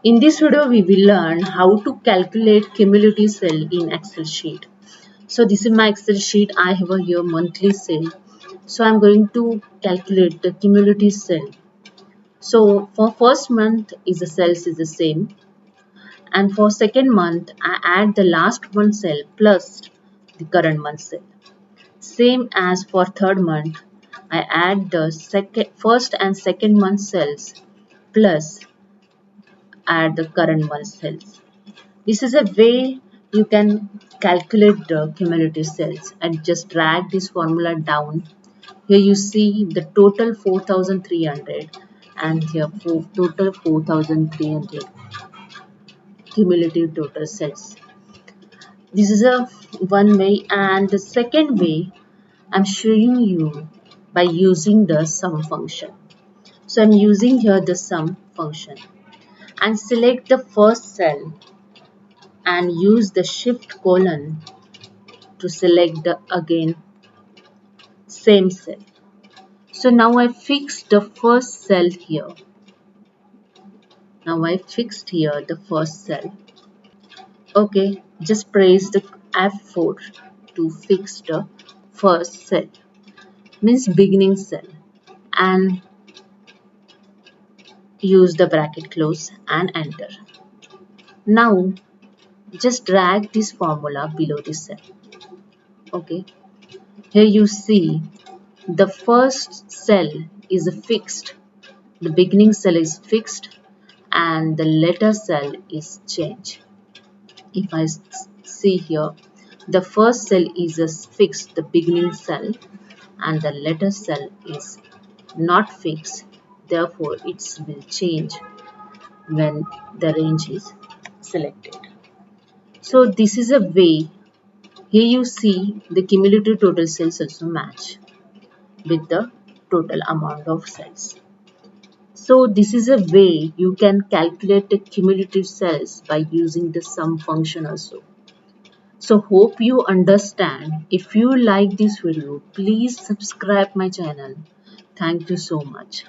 In this video, we will learn how to calculate cumulative sale in Excel sheet. So this is my Excel sheet. I have a here monthly sale. So I'm going to calculate the cumulative sale. So for first month is the sales is the same, and for second month I add the last month sale plus the current month sale. Same as for third month, I add the first and second month sales plus add the current month sales. This is a way you can calculate the cumulative sales, and just drag this formula down. Here you see the total 4,300 and here total 4,300 cumulative total sales. This is a one way, and the second way I'm showing you by using the sum function. So I'm using here the sum function and select the first cell and use the shift colon to select the again same cell. So now I fixed the first cell here. Now I fixed here the first cell. Okay, just press the F4 to fix the first cell, means beginning cell, and use the bracket close and enter. Now just drag this formula below this cell. Okay, here you see the first cell is fixed, the beginning cell is fixed, and the letter cell is changed. If I see here, the first cell is fixed, the beginning cell, and the letter cell is not fixed, therefore it will change when the range is selected. So this is a way. Here you see the cumulative total sales also match with the total amount of sales. So this is a way you can calculate the cumulative sales by using the sum function also. So hope you understand. If you like this video, please subscribe my channel. Thank you so much.